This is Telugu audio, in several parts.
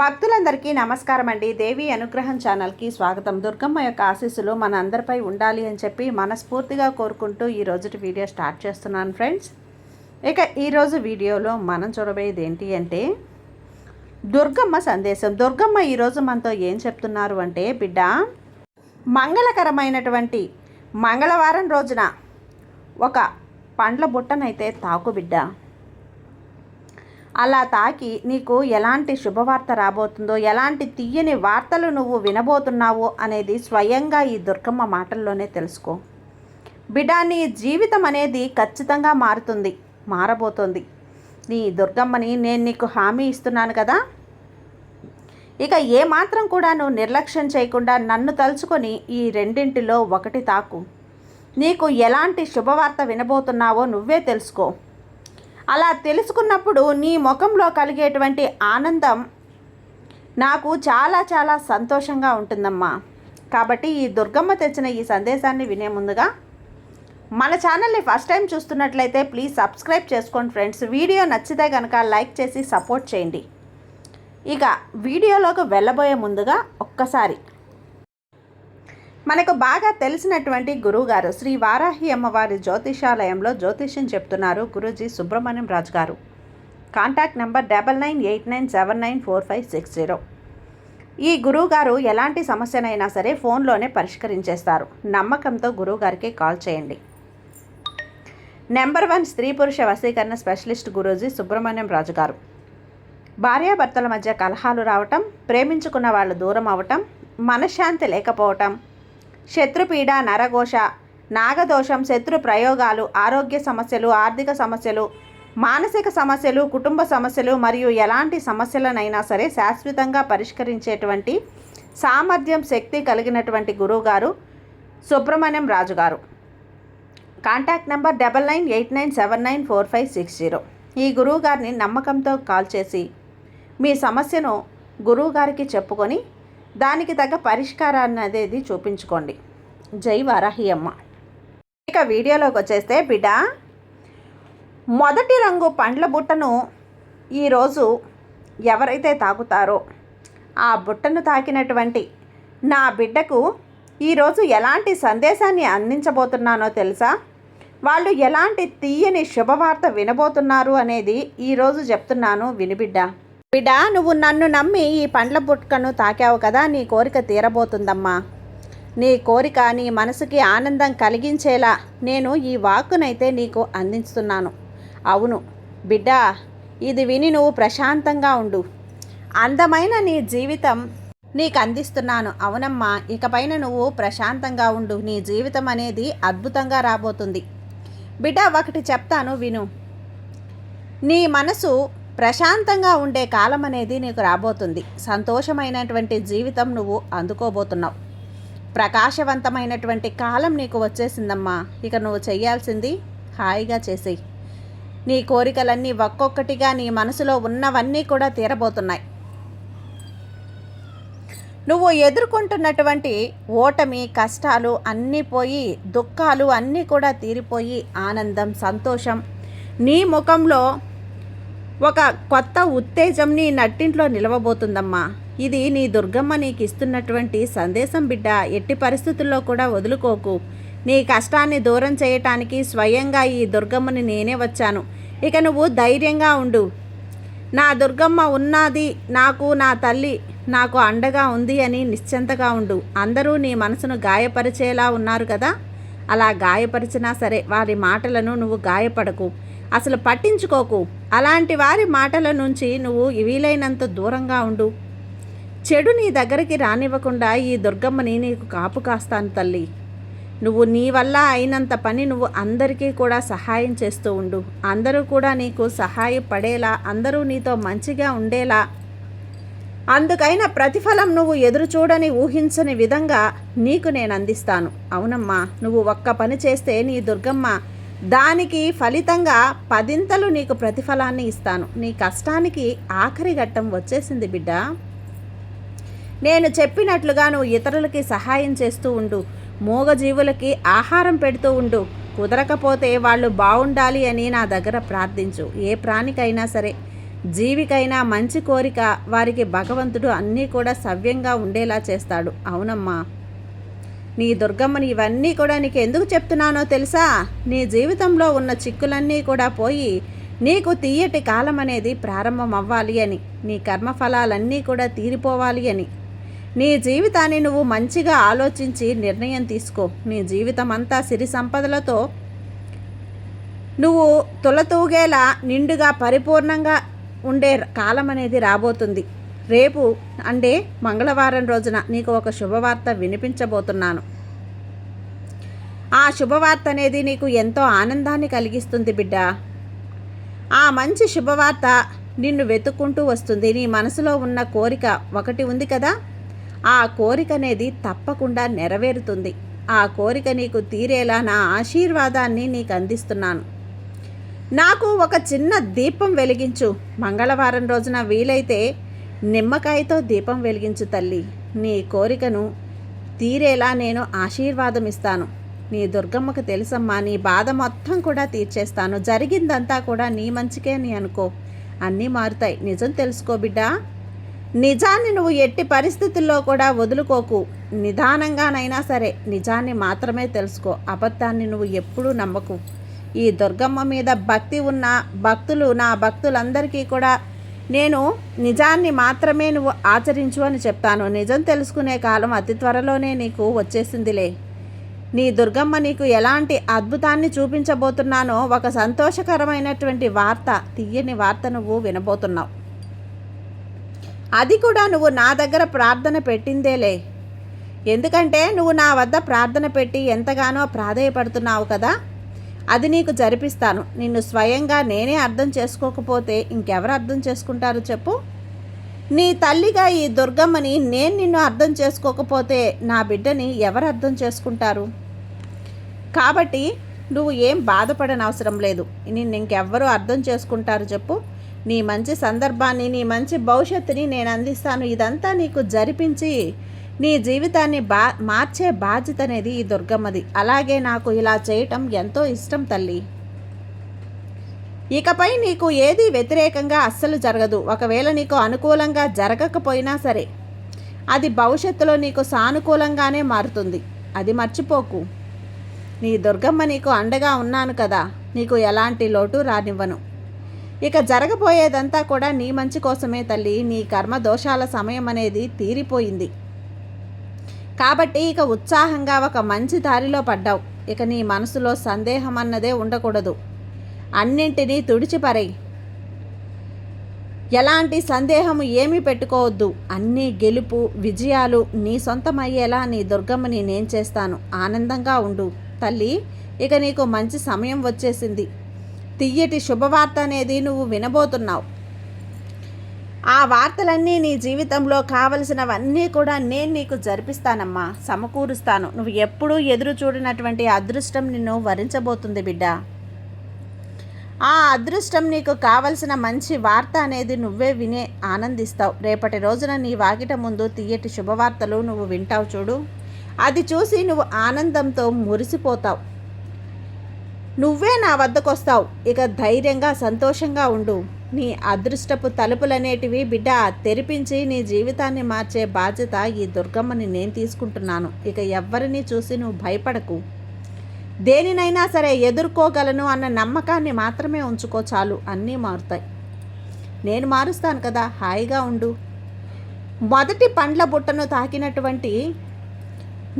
భక్తులందరికీ నమస్కారం అండి. దేవి అనుగ్రహం ఛానల్కి స్వాగతం. దుర్గమ్మ యొక్క ఆశీస్సులు మన అందరిపై ఉండాలి అని చెప్పి మనస్ఫూర్తిగా కోరుకుంటూ ఈ రోజుటి వీడియో స్టార్ట్ చేస్తున్నాను ఫ్రెండ్స్. ఇక ఈరోజు వీడియోలో మనం చూడబోయేది ఏంటి అంటే దుర్గమ్మ సందేశం. దుర్గమ్మ ఈరోజు మనతో ఏం చెప్తున్నారు అంటే, బిడ్డ, మంగళకరమైనటువంటి మంగళవారం రోజున ఒక పండ్ల బుట్టనైతే తాకు బిడ్డ. అలా తాకి నీకు ఎలాంటి శుభవార్త రాబోతుందో, ఎలాంటి తీయని వార్తలు నువ్వు వినబోతున్నావో అనేది స్వయంగా ఈ దుర్గమ్మ మాటల్లోనే తెలుసుకో బిడ్డ. నీ జీవితం అనేది ఖచ్చితంగా మారబోతోంది. నీ దుర్గమ్మని నేను నీకు హామీ ఇస్తున్నాను కదా. ఇక ఏమాత్రం కూడా నువ్వు నిర్లక్ష్యం చేయకుండా నన్ను తలుచుకొని ఈ రెండింటిలో ఒకటి తాకు. నీకు ఎలాంటి శుభవార్త వినబోతున్నావో నువ్వే తెలుసుకో. అలా తెలుసుకున్నప్పుడు నీ ముఖంలో కలిగేటువంటి ఆనందం నాకు చాలా చాలా సంతోషంగా ఉంటుందమ్మా. కాబట్టి ఈ దుర్గమ్మ తెచ్చిన ఈ సందేశాన్ని వినే ముందుగా మన ఛానల్ని ఫస్ట్ టైం చూస్తున్నట్లయితే ప్లీజ్ సబ్స్క్రైబ్ చేసుకోండి ఫ్రెండ్స్. వీడియో నచ్చితే కనుక లైక్ చేసి సపోర్ట్ చేయండి. ఇక వీడియోలోకి వెళ్ళబోయే ముందుగా ఒక్కసారి మనకు బాగా తెలిసినటువంటి గురువుగారు శ్రీ వారాహి అమ్మవారి జ్యోతిషాలయంలో జ్యోతిష్యం చెప్తున్నారు గురూజీ సుబ్రహ్మణ్యం రాజు గారు. Contact number 9989794560. ఈ గురువుగారు ఎలాంటి సమస్యనైనా సరే ఫోన్లోనే పరిష్కరించేస్తారు. నమ్మకంతో గురువుగారికి కాల్ చేయండి. నెంబర్ 1 స్త్రీ పురుష వశీకరణ స్పెషలిస్ట్ గురూజీ సుబ్రహ్మణ్యం రాజు గారు. భార్యాభర్తల మధ్య కలహాలు రావటం, ప్రేమించుకున్న వాళ్ళు దూరం అవటం, మనశ్శాంతి లేకపోవటం, శత్రుపీడ, నరఘోష, నాగదోషం, శత్రు ప్రయోగాలు, ఆరోగ్య సమస్యలు, ఆర్థిక సమస్యలు, మానసిక సమస్యలు, కుటుంబ సమస్యలు మరియు ఎలాంటి సమస్యలనైనా సరే శాశ్వతంగా పరిష్కరించేటువంటి సామర్థ్యం, శక్తి కలిగినటువంటి గురువుగారు సుబ్రహ్మణ్యం రాజు గారు. Contact number 9989794560. ఈ గురువుగారిని నమ్మకంతో కాల్ చేసి మీ సమస్యను గురువుగారికి చెప్పుకొని దానికి తగ్గ పరిష్కారాన్ని అనేది చూపించుకోండి. జై వారాహి అమ్మ. ఇక వీడియోలోకి వచ్చేస్తే బిడ్డ, మొదటి రంగు పండ్ల బుట్టను ఈరోజు ఎవరైతే తాకుతారో ఆ బుట్టను తాకినటువంటి నా బిడ్డకు ఈరోజు ఎలాంటి సందేశాన్ని అందించబోతున్నానో తెలుసా? వాళ్ళు ఎలాంటి తీయని శుభవార్త వినబోతున్నారు అనేది ఈరోజు చెప్తున్నాను వినిబిడ్డ. బిడ్డ, నువ్వు నన్ను నమ్మి ఈ పండ్ల బుట్టను తాకావు కదా, నీ కోరిక తీరబోతుందమ్మా. నీ కోరిక నీ మనసుకి ఆనందం కలిగించేలా నేను ఈ వాక్కునైతే నీకు అందిస్తున్నాను. అవును బిడ్డ, ఇది విని నువ్వు ప్రశాంతంగా ఉండు. అందమైన నీ జీవితం నీకు అందిస్తున్నాను. అవునమ్మా, ఇకపైన నువ్వు ప్రశాంతంగా ఉండు. నీ జీవితం అనేది అద్భుతంగా రాబోతుంది. బిడ్డ, ఒకటి చెప్తాను విను. నీ మనసు ప్రశాంతంగా ఉండే కాలం అనేది నీకు రాబోతుంది. సంతోషమైనటువంటి జీవితం నువ్వు అందుకోబోతున్నావు. ప్రకాశవంతమైనటువంటి కాలం నీకు వచ్చేసిందమ్మా. ఇక నువ్వు చేయాల్సింది హాయిగా చేసేయి. నీ కోరికలన్నీ ఒక్కొక్కటిగా నీ మనసులో ఉన్నవన్నీ కూడా తీరబోతున్నాయి. నువ్వు ఎదుర్కొంటున్నటువంటి ఓటమి, కష్టాలు అన్నీ పోయి, దుఃఖాలు అన్నీ కూడా తీరిపోయి ఆనందం, సంతోషం నీ ముఖంలో ఒక కొత్త ఉత్తేజం నీ నట్టింట్లో నిలవబోతుందమ్మా. ఇది నీ దుర్గమ్మ నీకు ఇస్తున్నటువంటి సందేశం బిడ్డ. ఎట్టి పరిస్థితుల్లో కూడా వదులుకోకు. నీ కష్టాన్ని దూరం చేయటానికి స్వయంగా ఈ దుర్గమ్మని నేనే వచ్చాను. ఇక నువ్వు ధైర్యంగా ఉండు. నా దుర్గమ్మ ఉన్నది, నాకు నా తల్లి నాకు అండగా ఉంది అని నిశ్చింతగా ఉండు. అందరూ నీ మనసును గాయపరిచేలా ఉన్నారు కదా, అలా గాయపరిచినా సరే వారి మాటలను నువ్వు గాయపడకు, అసలు పట్టించుకోకు. అలాంటి వారి మాటల నుంచి నువ్వు వీలైనంత దూరంగా ఉండు. చెడు నీ దగ్గరికి రానివ్వకుండా ఈ దుర్గమ్మని నీకు కాపు కాస్తాను తల్లి. నువ్వు నీ వల్ల అయినంత పని నువ్వు అందరికీ కూడా సహాయం చేస్తూ ఉండు. అందరూ కూడా నీకు సహాయపడేలా, అందరూ నీతో మంచిగా ఉండేలా, అందుకైన ప్రతిఫలం నువ్వు ఎదురు చూడని ఊహించని విధంగా నీకు నేను అందిస్తాను. అవునమ్మా, నువ్వు ఒక్క పని చేస్తే నీ దుర్గమ్మ దానికి ఫలితంగా 10ంతలు నీకు ప్రతిఫలాన్ని ఇస్తాను. నీ కష్టానికి ఆఖరి ఘట్టం వచ్చేసింది బిడ్డ. నేను చెప్పినట్లుగా నువ్వు ఇతరులకి సహాయం చేస్తూ ఉండు. మూగజీవులకి ఆహారం పెడుతూ ఉండు. కుదరకపోతే వాళ్ళు బాగుండాలి అని నా దగ్గర ప్రార్థించు. ఏ ప్రాణికైనా సరే జీవికైనా మంచి కోరిక వారికి భగవంతుడు అన్నీ కూడా సవ్యంగా ఉండేలా చేస్తాడు. అవునమ్మా, నీ దుర్గమ్మని ఇవన్నీ కూడా నీకు ఎందుకు చెప్తున్నానో తెలుసా? నీ జీవితంలో ఉన్న చిక్కులన్నీ కూడా పోయి నీకు తీయటి కాలం అనేది ప్రారంభం అవ్వాలి అని, నీ కర్మఫలాలన్నీ కూడా తీరిపోవాలి అని. నీ జీవితాన్ని నువ్వు మంచిగా ఆలోచించి నిర్ణయం తీసుకో. నీ జీవితం అంతా సిరి సంపదలతో నువ్వు తులతూగేలా నిండుగా పరిపూర్ణంగా ఉండే కాలం అనేది రాబోతుంది. రేపు అంటే మంగళవారం రోజున నీకు ఒక శుభవార్త వినిపించబోతున్నాను. ఆ శుభవార్త అనేది నీకు ఎంతో ఆనందాన్ని కలిగిస్తుంది బిడ్డ. ఆ మంచి శుభవార్త నిన్ను వెతుక్కుంటూ వస్తుంది. నీ మనసులో ఉన్న కోరిక ఒకటి ఉంది కదా, ఆ కోరిక అనేది తప్పకుండా నెరవేరుతుంది. ఆ కోరిక నీకు తీరేలా నా ఆశీర్వాదాన్ని నీకు అందిస్తున్నాను. నాకు ఒక చిన్న దీపం వెలిగించు. మంగళవారం రోజున వీలైతే నిమ్మకాయతో దీపం వెలిగించు తల్లి. నీ కోరికను తీరేలా నేను ఆశీర్వాదం ఇస్తాను. నీ దుర్గమ్మకు తెలుసమ్మా, నీ బాధ మొత్తం కూడా తీర్చేస్తాను. జరిగిందంతా కూడా నీ మంచికే అని అనుకో, అన్నీ మారుతాయి. నిజం తెలుసుకో బిడ్డ. నిజాన్ని నువ్వు ఎట్టి పరిస్థితుల్లో కూడా వదులుకోకు. నిదానంగానైనా సరే నిజాన్ని మాత్రమే తెలుసుకో. అబద్ధాన్ని నువ్వు ఎప్పుడూ నమ్మకు. ఈ దుర్గమ్మ మీద భక్తి ఉన్న భక్తులు, నా భక్తులందరికీ కూడా నేను నిజాన్ని మాత్రమే నువ్వు ఆచరించు అని చెప్తాను. నిజం తెలుసుకునే కాలం అతి త్వరలోనే నీకు వచ్చేసిందిలే. నీ దుర్గమ్మ నీకు ఎలాంటి అద్భుతాన్ని చూపించబోతున్నానో, ఒక సంతోషకరమైనటువంటి వార్త, తీయని వార్త నువ్వు వినబోతున్నావు. అది కూడా నువ్వు నా దగ్గర ప్రార్థన పెట్టిందేలే. ఎందుకంటే నువ్వు నా వద్ద ప్రార్థన పెట్టి ఎంతగానో ప్రాధేయపడుతున్నావు కదా, అది నీకు జరిపిస్తాను. నిన్ను స్వయంగా నేనే అర్థం చేసుకోకపోతే ఇంకెవరు అర్థం చేసుకుంటారు చెప్పు? నీ తల్లిగా ఈ దుర్గమ్మని నేను నిన్ను అర్థం చేసుకోకపోతే నా బిడ్డని ఎవరు అర్థం చేసుకుంటారు? కాబట్టి నువ్వు ఏం బాధపడని అవసరం లేదు. నిన్ను ఇంకెవ్వరూ అర్థం చేసుకుంటారు చెప్పు? నీ మంచి సందర్భాన్ని, నీ మంచి భవిష్యత్తుని నేను అందిస్తాను. ఇదంతా నీకు జరిపించి నీ జీవితాన్ని మార్చే బాధ్యత అనేది ఈ దుర్గమ్మది. అలాగే నాకు ఇలా చేయటం ఎంతో ఇష్టం తల్లి. ఇకపై నీకు ఏది వ్యతిరేకంగా అస్సలు జరగదు. ఒకవేళ నీకు అనుకూలంగా జరగకపోయినా సరే అది భవిష్యత్తులో నీకు సానుకూలంగానే మారుతుంది. అది మర్చిపోకు. నీ దుర్గమ్మ నీకు అండగా ఉన్నాను కదా, నీకు ఎలాంటి లోటు రానివ్వను. ఇక జరగబోయేదంతా కూడా నీ మంచి కోసమే తల్లి. నీ కర్మ దోషాల సమయం అనేది తీరిపోయింది కాబట్టి ఇక ఉత్సాహంగా ఒక మంచి దారిలో పడ్డావు. ఇక నీ మనసులో సందేహం అన్నదే ఉండకూడదు. అన్నింటినీ తుడిచిపరేయి. ఎలాంటి సందేహం ఏమీ పెట్టుకోవద్దు. అన్నీ గెలుపు విజయాలు నీ సొంతమయ్యేలా నీ దుర్గమ్మని నేను చేస్తాను. ఆనందంగా ఉండు తల్లి. ఇక నీకు మంచి సమయం వచ్చేసింది. తియ్యటి శుభవార్త అనేది నువ్వు వినబోతున్నావు. ఆ వార్తలన్నీ నీ జీవితంలో కావలసినవన్నీ కూడా నేను నీకు జరిపిస్తానమ్మా, సమకూరుస్తాను. నువ్వు ఎప్పుడూ ఎదురు చూడనటువంటి అదృష్టం నిన్ను వరించబోతుంది బిడ్డ. ఆ అదృష్టం నీకు కావలసిన మంచి వార్త అనేది నువ్వే వినే ఆనందిస్తావు. రేపటి రోజున నీ వాకిట ముందు తీయటి శుభవార్తలు నువ్వు వింటావు చూడు, అది చూసి నువ్వు ఆనందంతో మురిసిపోతావు. నువ్వే నా వద్దకు వస్తావు. ఇక ధైర్యంగా సంతోషంగా ఉండు. నీ అదృష్టపు తలుపులనేటివి బిడ్డ తెరిపించి నీ జీవితాన్ని మార్చే బాధ్యత ఈ దుర్గమ్మని నేను తీసుకుంటున్నాను. ఇక ఎవ్వరిని చూసి నువ్వు భయపడకు. దేనినైనా సరే ఎదుర్కోగలను అన్న నమ్మకాన్ని మాత్రమే ఉంచుకో చాలు. అన్నీ మారుతాయి. నేను మారుస్తాను కదా, హాయిగా ఉండు. మొదటి పండ్ల బుట్టను తాకినటువంటి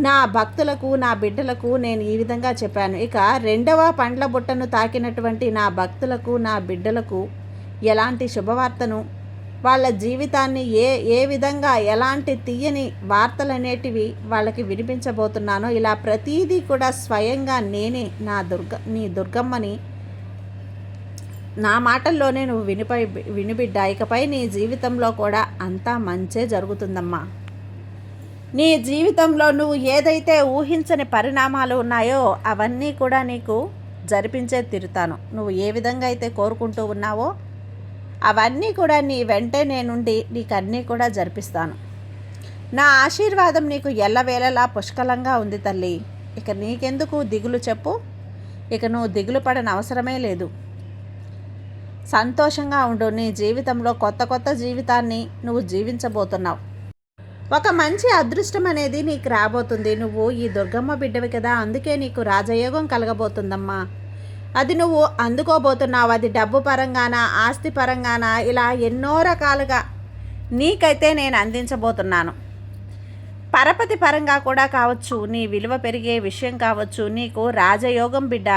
నా భక్తులకు, నా బిడ్డలకు నేను ఈ విధంగా చెప్పాను. ఇక రెండవ పండ్ల బుట్టను తాకినటువంటి నా భక్తులకు, నా బిడ్డలకు ఎలాంటి శుభవార్తను, వాళ్ళ జీవితాన్ని ఏ విధంగా ఎలాంటి తీయని వార్తలు అనేటివి వాళ్ళకి వినిపించబోతున్నానో, ఇలా ప్రతీదీ కూడా స్వయంగా నేనే నీ దుర్గమ్మని నా మాటల్లోనే నువ్వు వినిబిడ్డా. ఇకపై నీ జీవితంలో కూడా అంతా మంచే జరుగుతుందమ్మా. నీ జీవితంలో నువ్వు ఏదైతే ఊహించని పరిణామాలు ఉన్నాయో అవన్నీ కూడా నీకు జరిపించే తీరుతాను. నువ్వు ఏ విధంగా అయితే కోరుకుంటూ ఉన్నావో అవన్నీ కూడా నీ వెంటే నేనుండి నీకు అన్నీ కూడా జరిపిస్తాను. నా ఆశీర్వాదం నీకు ఎల్లవేళలా పుష్కలంగా ఉంది తల్లి. ఇక నీకెందుకు దిగులు చెప్పు? ఇక నువ్వు దిగులు పడని అవసరమే లేదు. సంతోషంగా ఉండు. నీ జీవితంలో కొత్త కొత్త జీవితాన్ని నువ్వు జీవించబోతున్నావు. ఒక మంచి అదృష్టం అనేది నీకు రాబోతుంది. నువ్వు ఈ దుర్గమ్మ బిడ్డవి కదా, అందుకే నీకు రాజయోగం కలగబోతుందమ్మా. అది నువ్వు అందుకోబోతున్నావు. అది డబ్బు పరంగానా, ఆస్తి పరంగానా, ఇలా ఎన్నో రకాలుగా నీకైతే నేను అందించబోతున్నాను. పరపతి పరంగా కూడా కావచ్చు, నీ విలువ పెరిగే విషయం కావచ్చు. నీకు రాజయోగం బిడ్డ.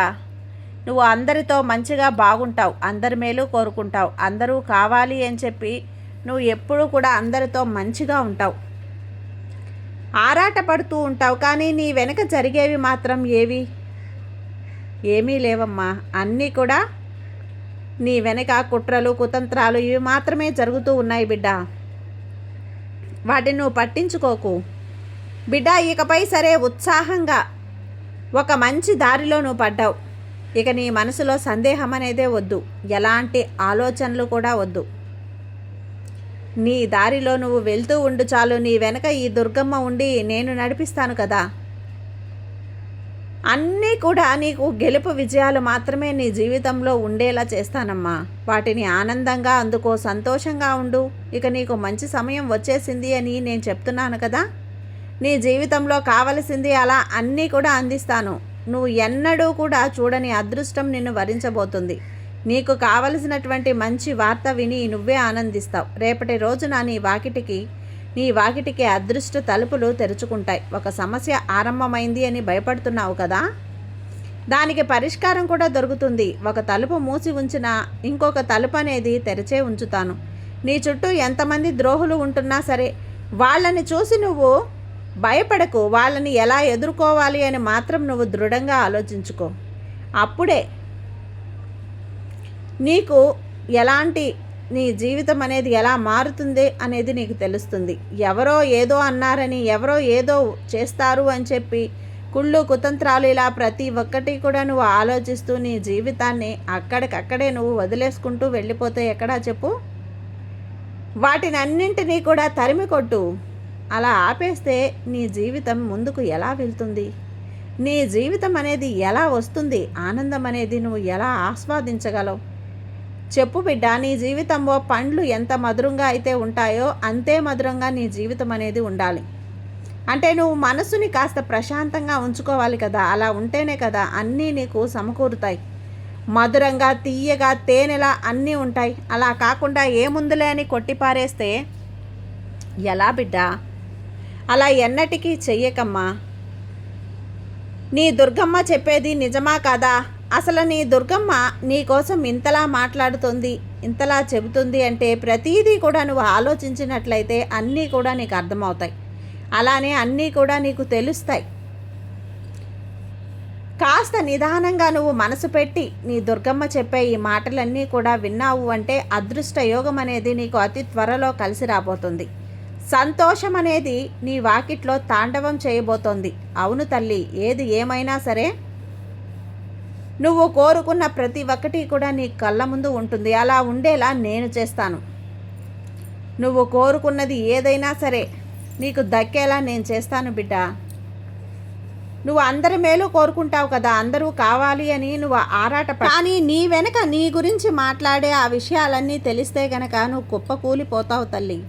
నువ్వు అందరితో మంచిగా బాగుంటావు, అందరి మేలు కోరుకుంటావు, అందరూ కావాలి అని చెప్పి నువ్వు ఎప్పుడూ కూడా అందరితో మంచిగా ఉంటావు, ఆరాట పడుతూ ఉంటావు. కానీ నీ వెనక జరిగేవి మాత్రం ఏమీ లేవమ్మా. అన్నీ కూడా నీ వెనక కుట్రలు కుతంత్రాలు ఇవి మాత్రమే జరుగుతూ ఉన్నాయి బిడ్డ. వాటిని నువ్వు పట్టించుకోకు బిడ్డ. ఇకపై సరే, ఉత్సాహంగా ఒక మంచి దారిలో నువ్వు పడ్డావు. ఇక నీ మనసులో సందేహం అనేదే వద్దు, ఎలాంటి ఆలోచనలు కూడా వద్దు. నీ దారిలో నువ్వు వెళ్తూ ఉండు చాలు. నీ వెనక ఈ దుర్గమ్మ ఉండి నేను నడిపిస్తాను కదా. అన్నీ కూడా నీకు గెలుపు విజయాలు మాత్రమే నీ జీవితంలో ఉండేలా చేస్తానమ్మా. వాటిని ఆనందంగా అందుకో, సంతోషంగా ఉండు. ఇక నీకు మంచి సమయం వచ్చేసింది అని నేను చెప్తున్నాను కదా. నీ జీవితంలో కావలసింది అలా అన్నీ కూడా అందిస్తాను. నువ్వు ఎన్నడూ కూడా చూడని అదృష్టం నిన్ను వరించబోతుంది. నీకు కావలసినటువంటి మంచి వార్త విని నువ్వే ఆనందిస్తావు. రేపటి రోజున నీ వాకిటికి అదృష్ట తలుపులు తెరుచుకుంటాయి. ఒక సమస్య ఆరంభమైంది అని భయపడుతున్నావు కదా, దానికి పరిష్కారం కూడా దొరుకుతుంది. ఒక తలుపు మూసి ఉంచినా ఇంకొక తలుపు అనేది తెరిచే ఉంచుతాను. నీ చుట్టూ ఎంతమంది ద్రోహులు ఉంటున్నా సరే, వాళ్ళని చూసి నువ్వు భయపడకు. వాళ్ళని ఎలా ఎదుర్కోవాలి అని మాత్రం నువ్వు దృఢంగా ఆలోచించుకో. అప్పుడే నీకు నీ జీవితం అనేది ఎలా మారుతుంది అనేది నీకు తెలుస్తుంది. ఎవరో ఏదో అన్నారని, ఎవరో ఏదో చేస్తారు అని చెప్పి కుళ్ళు కుతంత్రాలు ఇలా ప్రతి ఒక్కటి కూడా నువ్వు ఆలోచిస్తూ నీ జీవితాన్ని అక్కడికక్కడే నువ్వు వదిలేసుకుంటూ వెళ్ళిపోతే ఎక్కడా చెప్పు. వాటిని అన్నింటినీ కూడా తరిమి కొట్టు. అలా ఆపేస్తే నీ జీవితం ముందుకు ఎలా వెళ్తుంది? నీ జీవితం అనేది ఎలా వస్తుంది? ఆనందం అనేది నువ్వు ఎలా ఆస్వాదించగలవు చెప్పు బిడ్డ. నీ జీవితంలో పండ్లు ఎంత మధురంగా అయితే ఉంటాయో అంతే మధురంగా నీ జీవితం అనేది ఉండాలి. అంటే నువ్వు మనసుని కాస్త ప్రశాంతంగా ఉంచుకోవాలి కదా. అలా ఉంటేనే కదా అన్నీ నీకు సమకూరుతాయి. మధురంగా, తీయగా, తేనెలా అన్నీ ఉంటాయి. అలా కాకుండా ఏముందులే అని కొట్టిపారేస్తే ఎలా బిడ్డ? అలా ఎన్నటికీ చెయ్యకమ్మా. నీ దుర్గమ్మ చెప్పేది నిజమా కాదా? అసలు నీ దుర్గమ్మ నీ కోసం ఇంతలా మాట్లాడుతుంది, ఇంతలా చెబుతుంది అంటే ప్రతీదీ కూడా నువ్వు ఆలోచించినట్లయితే అన్నీ కూడా నీకు అర్థమవుతాయి. అలానే అన్నీ కూడా నీకు తెలుస్తాయి. కాస్త నిదానంగా నువ్వు మనసు పెట్టి నీ దుర్గమ్మ చెప్పే ఈ మాటలన్నీ కూడా విన్నావు అంటే అదృష్ట యోగం అనేది నీకు అతి త్వరలో కలిసి రాబోతుంది. సంతోషం అనేది నీ వాకిట్లో తాండవం చేయబోతోంది. అవును తల్లి, ఏది ఏమైనా సరే నువ్వు కోరుకున్న ప్రతి ఒక్కటి కూడా నీ కళ్ళ ముందు ఉంటుంది. అలా ఉండేలా నేను చేస్తాను. నువ్వు కోరుకున్నది ఏదైనా సరే నీకు దక్కేలా నేను చేస్తాను బిడ్డ. నువ్వు అందరి మేలు కోరుకుంటావు కదా, అందరూ కావాలి అని నువ్వు కానీ నీ వెనక నీ గురించి మాట్లాడే ఆ విషయాలన్నీ తెలిస్తే గనక నువ్వు కుప్పకూలిపోతావు తల్లి.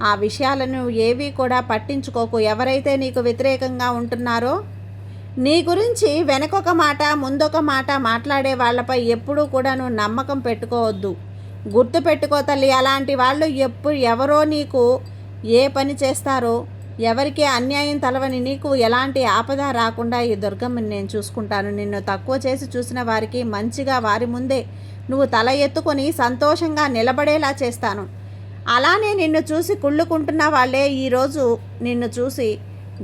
ఆ విషయాలను ఏవి కూడా పట్టించుకోకు. ఎవరైతే నీకు వ్యతిరేకంగా ఉంటున్నారో, నీ గురించి వెనకొక మాట ముందొక మాట మాట్లాడే వాళ్ళపై ఎప్పుడూ కూడా నువ్వు నమ్మకం పెట్టుకోవద్దు. గుర్తు పెట్టుకో తల్లి. అలాంటి వాళ్ళు ఎవరో నీకు ఏ పని చేస్తారో, ఎవరికి అన్యాయం తలవని నీకు ఎలాంటి ఆపద రాకుండా ఈ దుర్గమ్మని నేను చూసుకుంటాను. నిన్ను తక్కువ చేసి చూసిన వారికి మంచిగా వారి ముందే నువ్వు తల ఎత్తుకొని సంతోషంగా నిలబడేలా చేస్తాను. అలానే నిన్ను చూసి కుళ్ళుకుంటున్న వాళ్ళే ఈరోజు నిన్ను చూసి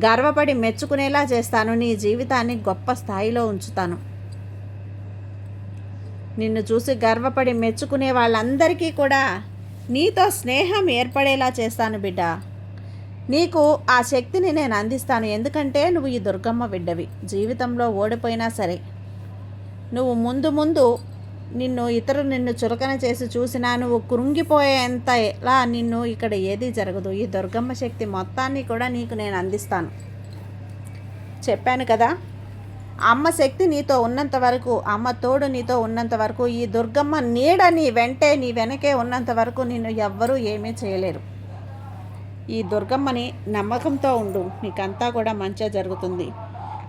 గర్వపడి మెచ్చుకునేలా చేస్తాను. నీ జీవితాన్ని గొప్ప స్థాయిలో ఉంచుతాను. నిన్ను చూసి గర్వపడి మెచ్చుకునే వాళ్ళందరికీ కూడా నీతో స్నేహం ఏర్పడేలా చేస్తాను బిడ్డ. నీకు ఆ శక్తిని నేను అందిస్తాను. ఎందుకంటే నువ్వు ఈ దుర్గమ్మ బిడ్డవి. జీవితంలో ఓడిపోయినా సరే నువ్వు ముందు ఇతరులు నిన్ను చులకన చేసి చూసినా నువ్వు కృంగిపోయేంత ఎలా నిన్ను ఇక్కడ ఏదీ జరగదు. ఈ దుర్గమ్మ శక్తి మొత్తాన్ని కూడా నీకు నేను అందిస్తాను. చెప్పాను కదా. అమ్మ శక్తి నీతో ఉన్నంత వరకు, అమ్మ తోడు నీతో ఉన్నంత వరకు, ఈ దుర్గమ్మ నీడ నీ వెంటే నీ వెనకే ఉన్నంత వరకు నిన్ను ఎవ్వరూ ఏమీ చేయలేరు. ఈ దుర్గమ్మని నమ్మకంతో ఉండు, నీకంతా కూడా మంచిగా జరుగుతుంది.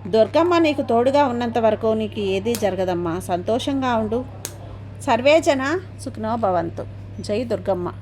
దుర్గమ్మ నీకు తోడుగా ఉన్నంత వరకు నీకు ఏదీ జరగదమ్మా. సంతోషంగా ఉండు. సర్వేజన సుఖినో భవంతు. జై దుర్గమ్మ.